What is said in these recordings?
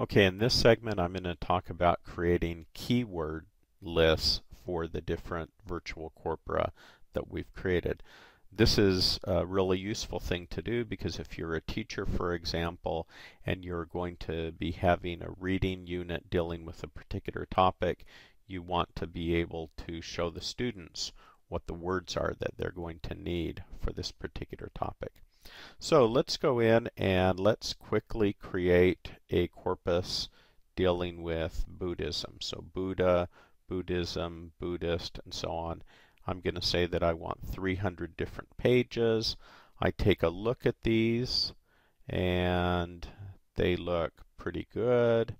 Okay, in this segment I'm going to talk about creating keyword lists for the different virtual corpora that we've created. This is a really useful thing to do because if you're a teacher, for example, and you're going to be having a reading unit dealing with a particular topic, you want to be able to show the students what the words are that they're going to need for this particular topic. So let's go in and let's quickly create a corpus dealing with Buddhism. So Buddha, Buddhism, Buddhist, and so on. I'm going to say that I want 300 different pages. I take a look at these and they look pretty good.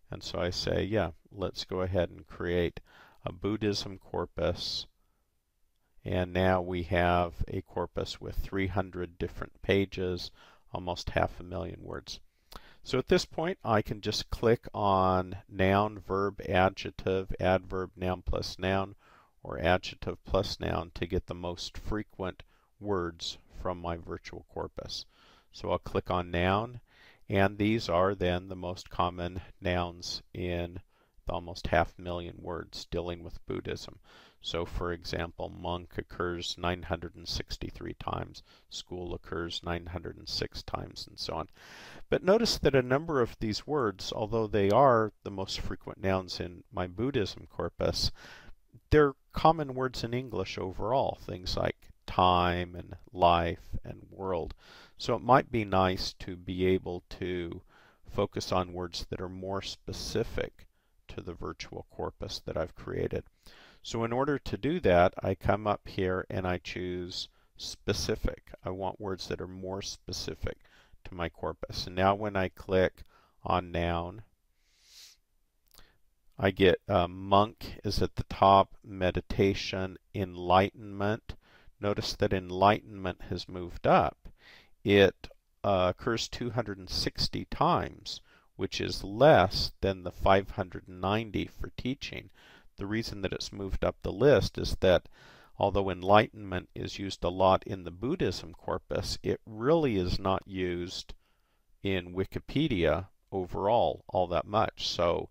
And so I say, yeah, let's go ahead and create a Buddhism corpus. And now we have a corpus with 300 different pages, almost 500,000 words. So at this point, I can just click on noun, verb, adjective, adverb, noun plus noun, or adjective plus noun to get the most frequent words from my virtual corpus. So I'll click on noun, and these are then the most common nouns in the almost 500,000 words dealing with Buddhism. So for example, monk occurs 963 times, school occurs 906 times, and so on. But notice that a number of these words, although they are the most frequent nouns in my Buddhism corpus, they're common words in English overall, things like time and life and world. So it might be nice to be able to focus on words that are more specific to the virtual corpus that I've created. So in order to do that, I come up here and I choose specific. I want words that are more specific to my corpus. And now when I click on noun, I get monk is at the top, meditation, enlightenment. Notice that enlightenment has moved up. It occurs 260 times, which is less than the 590 for teaching. The reason that it's moved up the list is that although enlightenment is used a lot in the Buddhism corpus, it really is not used in Wikipedia overall all that much. So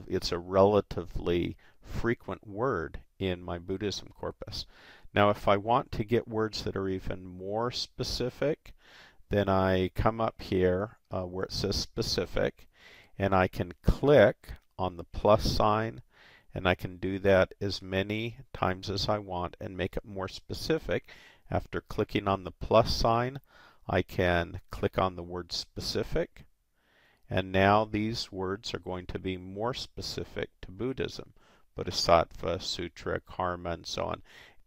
it's a relatively frequent word in my Buddhism corpus. Now if I want to get words that are even more specific, then I come up here where it says specific, and I can click on the plus sign, and I can do that as many times as I want and make it more specific. After clicking on the plus sign, I can click on the word specific, and now these words are going to be more specific to Buddhism, Bodhisattva, Sutra, Karma, and so on.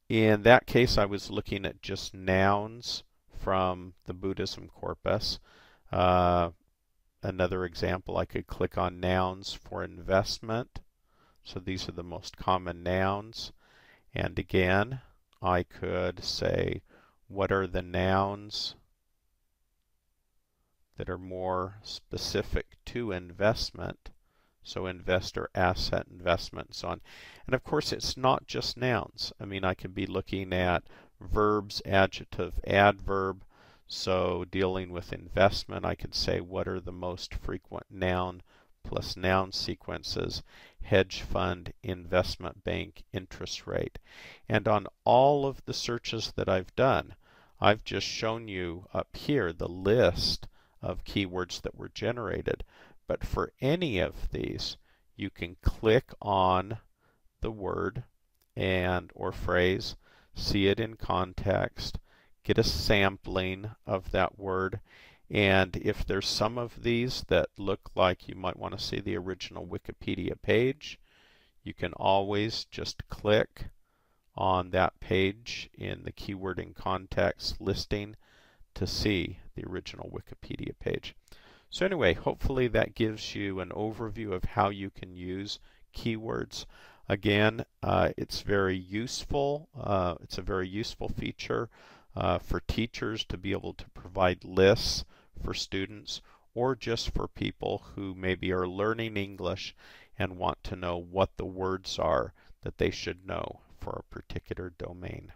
In that case, I was looking at just nouns from the Buddhism corpus. Another example, I could click on nouns for investment. So these are the most common nouns. And again, I could say, what are the nouns that are more specific to investment? So investor, asset, investment, and so on. And of course, it's not just nouns. I mean, I could be looking at verbs, adjective, adverb. So dealing with investment, I could say what are the most frequent noun plus noun sequences: hedge fund, investment bank, interest rate. And on all of the searches that I've done, I've just shown you up here the list of keywords that were generated. But for any of these, you can click on the word and or phrase, see it in context, get a sampling of that word, and if there's some of these that look like you might want to see the original Wikipedia page, you can always just click on that page in the keyword in context listing to see the original Wikipedia page. So anyway, hopefully that gives you an overview of how you can use keywords. Again, it's very useful. It's a very useful feature for teachers to be able to provide lists for students, or just for people who maybe are learning English and want to know what the words are that they should know for a particular domain.